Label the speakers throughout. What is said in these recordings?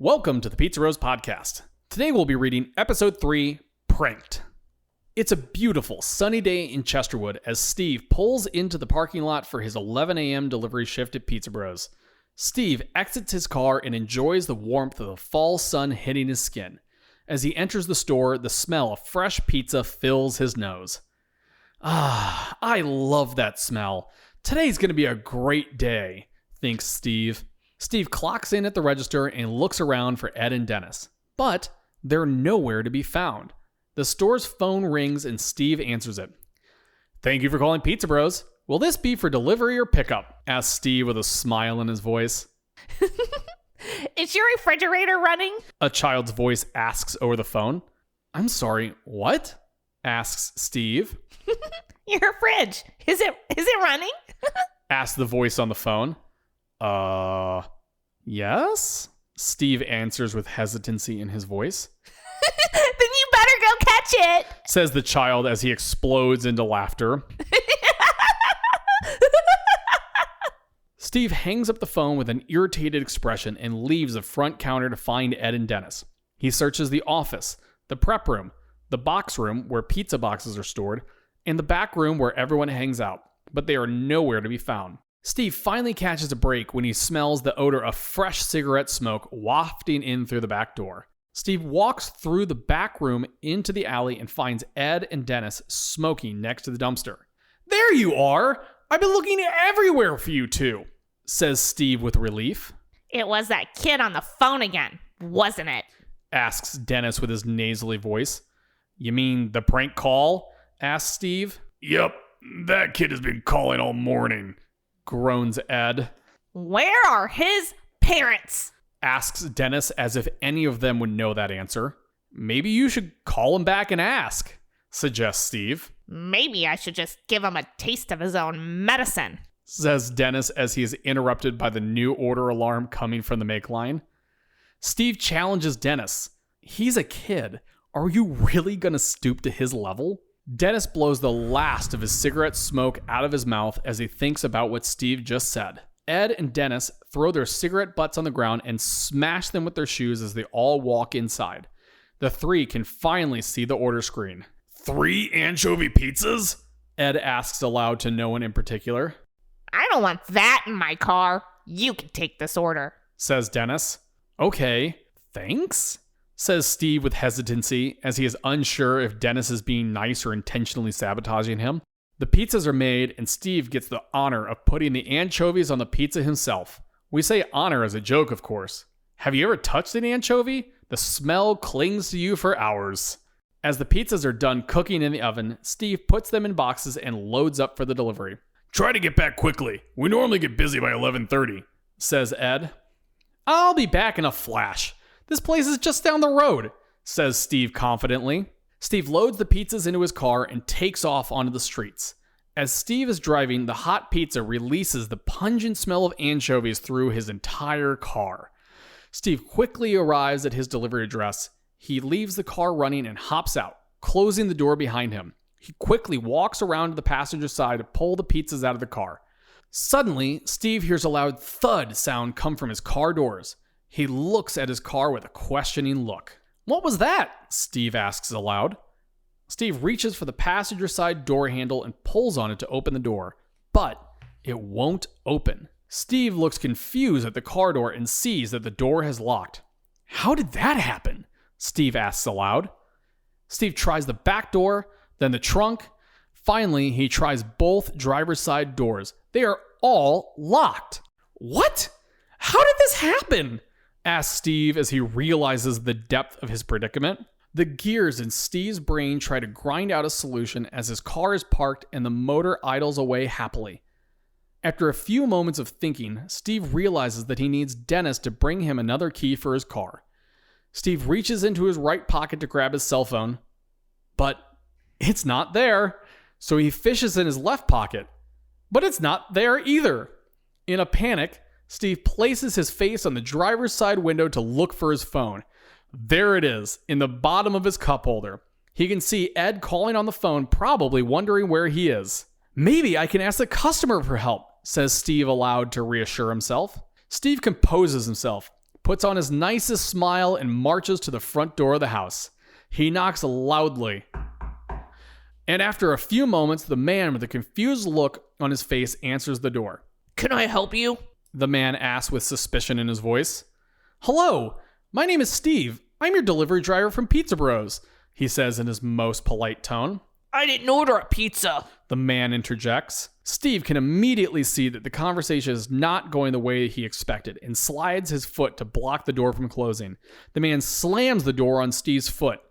Speaker 1: Welcome to the Pizza Rose Podcast. Today we'll be reading Episode 3, Pranked. It's a beautiful, sunny day in Chesterwood as Steve pulls into the parking lot for his 11 a.m. delivery shift at Pizza Bros. Steve exits his car and enjoys the warmth of the fall sun hitting his skin. As he enters the store, the smell of fresh pizza fills his nose. Ah, I love that smell. Today's going to be a great day, thinks Steve. Steve clocks in at the register and looks around for Ed and Dennis, but they're nowhere to be found. The store's phone rings and Steve answers it. "Thank you for calling Pizza Bros. Will this be for delivery or pickup?" asks Steve with a smile in his voice.
Speaker 2: Is your refrigerator running?
Speaker 1: A child's voice asks over the phone. "I'm sorry, what?" asks Steve.
Speaker 2: Your fridge. Is it running?
Speaker 1: asks the voice on the phone. Yes? Steve answers with hesitancy in his voice.
Speaker 2: Then you better go catch it,
Speaker 1: says the child as he explodes into laughter. Steve hangs up the phone with an irritated expression and leaves the front counter to find Ed and Dennis. He searches the office, the prep room, the box room where pizza boxes are stored, and the back room where everyone hangs out, but they are nowhere to be found. Steve finally catches a break when he smells the odor of fresh cigarette smoke wafting in through the back door. Steve walks through the back room into the alley and finds Ed and Dennis smoking next to the dumpster. "There you are! I've been looking everywhere for you two," says Steve with relief.
Speaker 2: It was that kid on the phone again, wasn't it?
Speaker 1: asks Dennis with his nasally voice. "You mean the prank call?" asks Steve. "Yep, that kid has been calling all morning," groans Ed.
Speaker 2: Where are his parents?
Speaker 1: asks Dennis as if any of them would know that answer. "Maybe you should call him back and ask," suggests Steve.
Speaker 2: Maybe I should just give him a taste of his own medicine,
Speaker 1: says Dennis as he is interrupted by the new order alarm coming from the make line. Steve challenges Dennis. "He's a kid. Are you really going to stoop to his level?" Dennis blows the last of his cigarette smoke out of his mouth as he thinks about what Steve just said. Ed and Dennis throw their cigarette butts on the ground and smash them with their shoes as they all walk inside. The three can finally see the order screen. "3 anchovy pizzas?" Ed asks aloud to no one in particular.
Speaker 2: I don't want that in my car. You can take this order,
Speaker 1: says Dennis. "Okay, thanks," says Steve with hesitancy as he is unsure if Dennis is being nice or intentionally sabotaging him. The pizzas are made and Steve gets the honor of putting the anchovies on the pizza himself. We say honor as a joke, of course. Have you ever touched an anchovy? The smell clings to you for hours. As the pizzas are done cooking in the oven, Steve puts them in boxes and loads up for the delivery. "Try to get back quickly. We normally get busy by 11:30, says Ed. "I'll be back in a flash. This place is just down the road," says Steve confidently. Steve loads the pizzas into his car and takes off onto the streets. As Steve is driving, the hot pizza releases the pungent smell of anchovies through his entire car. Steve quickly arrives at his delivery address. He leaves the car running and hops out, closing the door behind him. He quickly walks around to the passenger side to pull the pizzas out of the car. Suddenly, Steve hears a loud thud sound come from his car doors. He looks at his car with a questioning look. "What was that?" Steve asks aloud. Steve reaches for the passenger side door handle and pulls on it to open the door, but it won't open. Steve looks confused at the car door and sees that the door has locked. "How did that happen?" Steve asks aloud. Steve tries the back door, then the trunk. Finally, he tries both driver's side doors. They are all locked. "What? How did this happen?" asks Steve as he realizes the depth of his predicament. The gears in Steve's brain try to grind out a solution as his car is parked and the motor idles away happily. After a few moments of thinking, Steve realizes that he needs Dennis to bring him another key for his car. Steve reaches into his right pocket to grab his cell phone, but it's not there. So he fishes in his left pocket, but it's not there either. In a panic, Steve places his face on the driver's side window to look for his phone. There it is, in the bottom of his cup holder. He can see Ed calling on the phone, probably wondering where he is. "Maybe I can ask the customer for help," says Steve aloud to reassure himself. Steve composes himself, puts on his nicest smile, and marches to the front door of the house. He knocks loudly. And after a few moments, the man with a confused look on his face answers the door.
Speaker 2: Can I help you?
Speaker 1: The man asks with suspicion in his voice. Hello, my name is Steve. I'm your delivery driver from Pizza Bros, he says in his most polite tone.
Speaker 2: I didn't order a pizza.
Speaker 1: The man interjects. Steve can immediately see that the conversation is not going the way he expected and slides his foot to block the door from closing. The man slams the door on Steve's foot.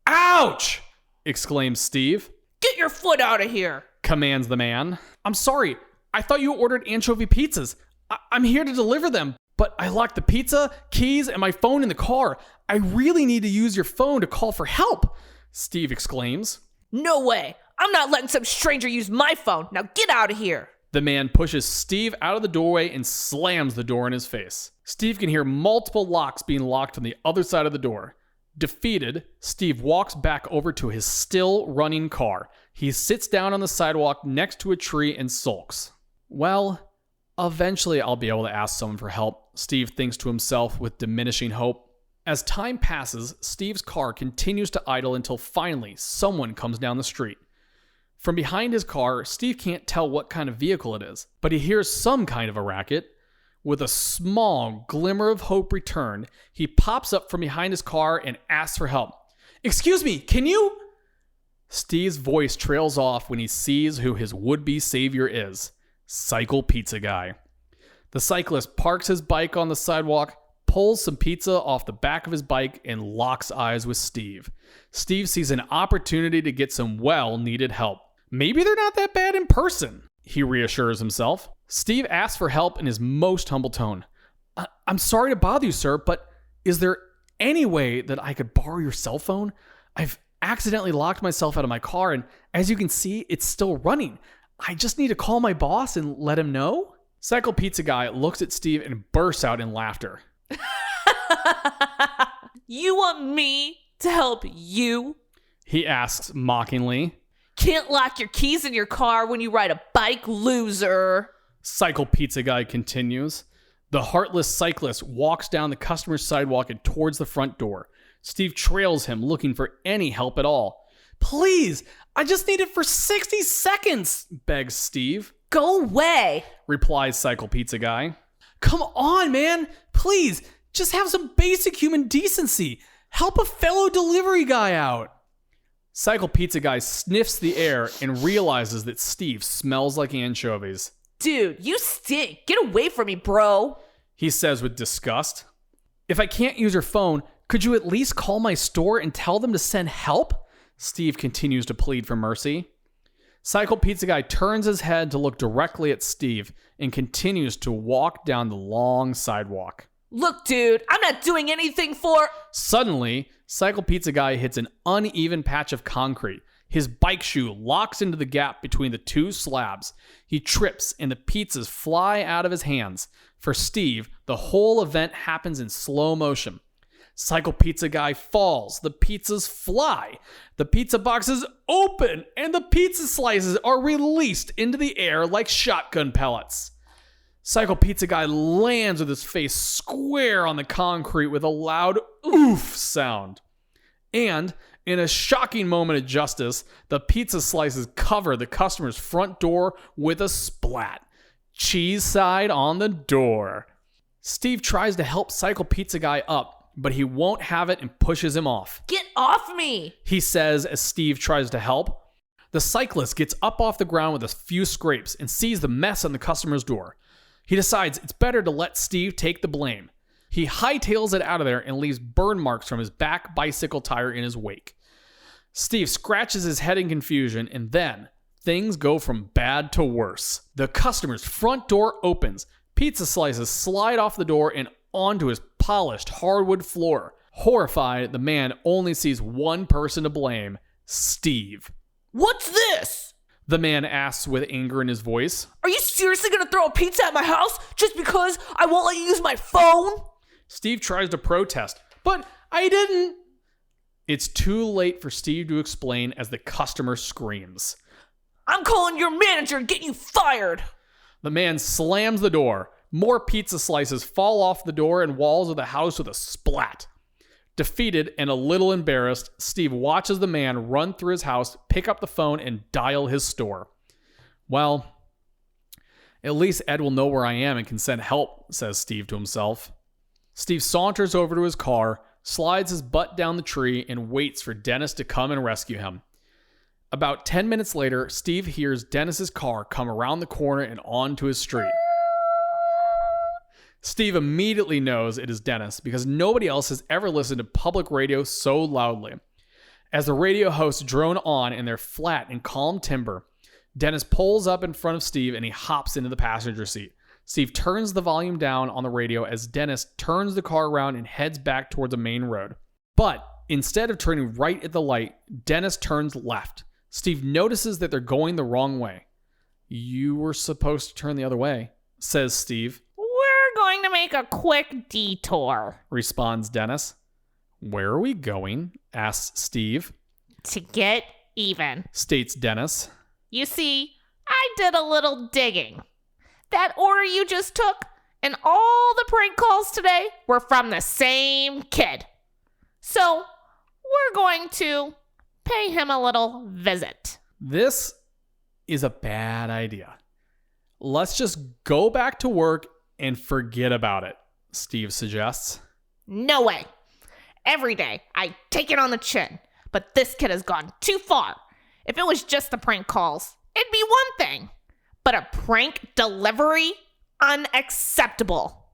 Speaker 1: Ouch! Exclaims Steve.
Speaker 2: Get your foot out of here,
Speaker 1: commands the man. I'm sorry. I thought you ordered anchovy pizzas. I'm here to deliver them, but I locked the pizza, keys, and my phone in the car. I really need to use your phone to call for help, Steve exclaims.
Speaker 2: No way. I'm not letting some stranger use my phone. Now get out of here.
Speaker 1: The man pushes Steve out of the doorway and slams the door in his face. Steve can hear multiple locks being locked on the other side of the door. Defeated, Steve walks back over to his still running car. He sits down on the sidewalk next to a tree and sulks. Well, eventually I'll be able to ask someone for help, Steve thinks to himself with diminishing hope. As time passes, Steve's car continues to idle until finally someone comes down the street. From behind his car, Steve can't tell what kind of vehicle it is, but he hears some kind of a racket. With a small glimmer of hope returned, he pops up from behind his car and asks for help. Excuse me, can you? Steve's voice trails off when he sees who his would-be savior is. Cycle Pizza Guy. The cyclist parks his bike on the sidewalk, pulls some pizza off the back of his bike, and locks eyes with Steve. Steve sees an opportunity to get some well-needed help. Maybe they're not that bad in person, he reassures himself. Steve asks for help in his most humble tone. I'm sorry to bother you, sir, but is there any way that I could borrow your cell phone? I've accidentally locked myself out of my car, and as you can see, it's still running. I just need to call my boss and let him know. Cycle Pizza Guy looks at Steve and bursts out in laughter.
Speaker 2: You want me to help you?
Speaker 1: He asks mockingly.
Speaker 2: Can't lock your keys in your car when you ride a bike, loser.
Speaker 1: Cycle Pizza Guy continues. The heartless cyclist walks down the customer's sidewalk and towards the front door. Steve trails him, looking for any help at all. Please, I just need it for 60 seconds, begs Steve.
Speaker 2: Go away,
Speaker 1: replies Cycle Pizza Guy. Come on, man. Please, just have some basic human decency. Help a fellow delivery guy out. Cycle Pizza Guy sniffs the air and realizes that Steve smells like anchovies.
Speaker 2: Dude, you stink. Get away from me, bro,
Speaker 1: he says with disgust. If I can't use your phone, could you at least call my store and tell them to send help? Steve continues to plead for mercy. Cycle Pizza Guy turns his head to look directly at Steve and continues to walk down the long sidewalk.
Speaker 2: Look, dude, I'm not doing anything for...
Speaker 1: Suddenly, Cycle Pizza Guy hits an uneven patch of concrete. His bike shoe locks into the gap between the two slabs. He trips and the pizzas fly out of his hands. For Steve, the whole event happens in slow motion. Cycle Pizza Guy falls. The pizzas fly. The pizza boxes open and the pizza slices are released into the air like shotgun pellets. Cycle Pizza Guy lands with his face square on the concrete with a loud oof sound. And in a shocking moment of justice, the pizza slices cover the customer's front door with a splat. Cheese side on the door. Steve tries to help Cycle Pizza Guy up, but he won't have it and pushes him off.
Speaker 2: Get off me,
Speaker 1: he says as Steve tries to help. The cyclist gets up off the ground with a few scrapes and sees the mess on the customer's door. He decides it's better to let Steve take the blame. He hightails it out of there and leaves burn marks from his back bicycle tire in his wake. Steve scratches his head in confusion, and then things go from bad to worse. The customer's front door opens. Pizza slices slide off the door and onto his polished hardwood floor. Horrified, the man only sees one person to blame, Steve.
Speaker 2: What's this?
Speaker 1: The man asks with anger in his voice.
Speaker 2: Are you seriously gonna throw a pizza at my house just because I won't let you use my phone?
Speaker 1: Steve tries to protest, but I didn't. It's too late for Steve to explain as the customer screams.
Speaker 2: I'm calling your manager and getting you fired.
Speaker 1: The man slams the door. More pizza slices fall off the door and walls of the house with a splat. Defeated and a little embarrassed, Steve watches the man run through his house, pick up the phone, and dial his store. Well, at least Ed will know where I am and can send help, says Steve to himself. Steve saunters over to his car, slides his butt down the tree, and waits for Dennis to come and rescue him. About 10 minutes later, Steve hears Dennis's car come around the corner and onto his street. Steve immediately knows it is Dennis because nobody else has ever listened to public radio so loudly. As the radio hosts drone on in their flat and calm timbre, Dennis pulls up in front of Steve and he hops into the passenger seat. Steve turns the volume down on the radio as Dennis turns the car around and heads back towards a main road. But instead of turning right at the light, Dennis turns left. Steve notices that they're going the wrong way. "You were supposed to turn the other way," says Steve.
Speaker 2: We're going to make a quick detour.
Speaker 1: Responds Dennis. "Where are we going?" asks Steve.
Speaker 2: To get even.
Speaker 1: States Dennis.
Speaker 2: You see, I did a little digging. That order you just took and all the prank calls today were from the same kid. So, we're going to pay him a little visit.
Speaker 1: This is a bad idea. Let's just go back to work and forget about it, Steve suggests.
Speaker 2: No way. Every day, I take it on the chin. But this kid has gone too far. If it was just the prank calls, it'd be one thing. But a prank delivery? Unacceptable.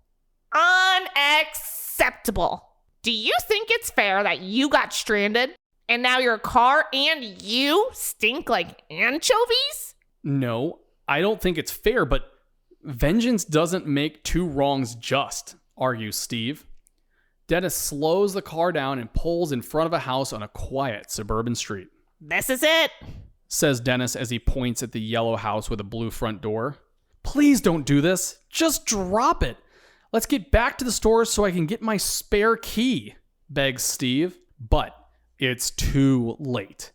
Speaker 2: Unacceptable. Do you think it's fair that you got stranded and now your car and you stink like anchovies?
Speaker 1: No, I don't think it's fair, but vengeance doesn't make two wrongs just, argues Steve. Dennis slows the car down and pulls in front of a house on a quiet suburban street.
Speaker 2: This is it,
Speaker 1: says Dennis as he points at the yellow house with a blue front door. "Please don't do this. Just drop it. Let's get back to the store so I can get my spare key," begs Steve. But it's too late.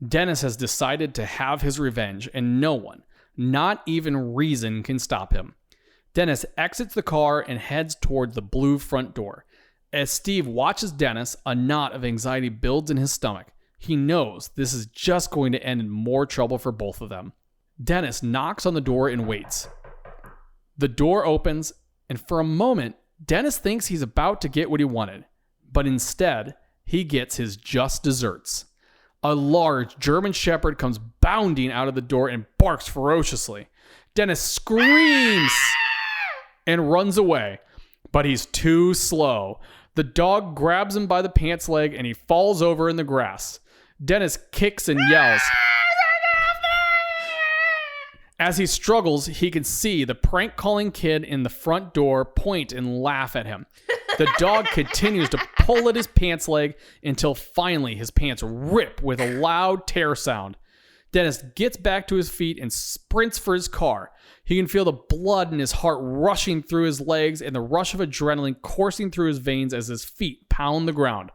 Speaker 1: Dennis has decided to have his revenge, and no one, not even reason, can stop him. Dennis exits the car and heads towards the blue front door. As Steve watches Dennis, a knot of anxiety builds in his stomach. He knows this is just going to end in more trouble for both of them. Dennis knocks on the door and waits. The door opens, and for a moment, Dennis thinks he's about to get what he wanted. But instead, he gets his just desserts. A large German Shepherd comes bounding out of the door and barks ferociously. Dennis screams and runs away, but he's too slow. The dog grabs him by the pants leg and he falls over in the grass. Dennis kicks and yells. As he struggles, he can see the prank-calling kid in the front door point and laugh at him. The dog continues to pull at his pants leg until finally his pants rip with a loud tear sound. Dennis gets back to his feet and sprints for his car. He can feel the blood in his heart rushing through his legs and the rush of adrenaline coursing through his veins as his feet pound the ground.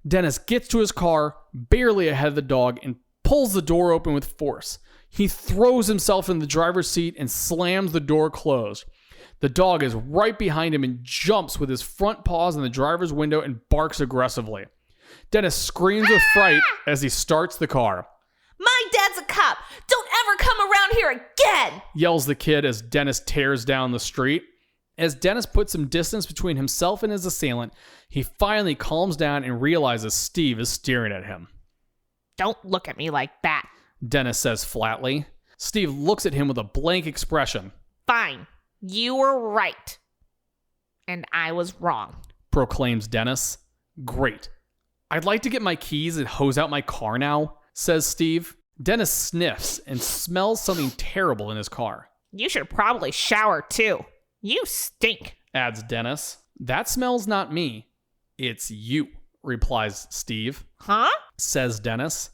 Speaker 1: Dennis gets to his car, barely ahead of the dog, and pulls the door open with force. He throws himself in the driver's seat and slams the door closed. The dog is right behind him and jumps with his front paws in the driver's window and barks aggressively. Dennis screams with fright as he starts the car.
Speaker 2: My dad's a cop. Don't ever come around here again,
Speaker 1: yells the kid as Dennis tears down the street. As Dennis puts some distance between himself and his assailant, he finally calms down and realizes Steve is staring at him.
Speaker 2: Don't look at me like that,
Speaker 1: Dennis says flatly. Steve looks at him with a blank expression.
Speaker 2: Fine. You were right. And I was wrong,
Speaker 1: proclaims Dennis. Great. I'd like to get my keys and hose out my car now, says Steve. Dennis sniffs and smells something terrible in his car.
Speaker 2: You should probably shower too. You stink,
Speaker 1: adds Dennis. That smell's not me. It's you, replies Steve.
Speaker 2: Huh?
Speaker 1: Says Dennis.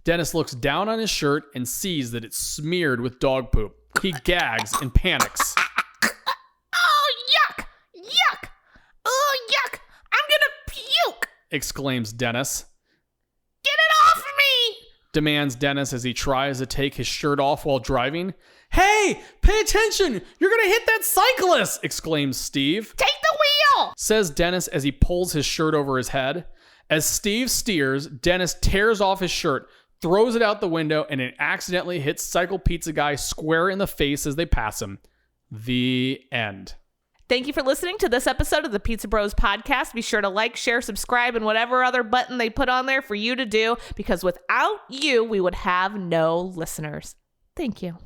Speaker 1: Dennis looks down on his shirt and sees that it's smeared with dog poop. He gags and panics.
Speaker 2: Oh, yuck! Yuck! Oh, yuck! I'm gonna puke!
Speaker 1: Exclaims Dennis.
Speaker 2: Get it off me!
Speaker 1: demands Dennis as he tries to take his shirt off while driving. Hey, pay attention! You're gonna hit that cyclist! Exclaims Steve.
Speaker 2: Take the wheel!
Speaker 1: Says Dennis as he pulls his shirt over his head. As Steve steers, Dennis tears off his shirt, throws it out the window, and it accidentally hits Cycle Pizza Guy square in the face as they pass him. The end.
Speaker 2: Thank you for listening to this episode of the Pizza Bros podcast. Be sure to like, share, subscribe, and whatever other button they put on there for you to do, because without you, we would have no listeners. Thank you.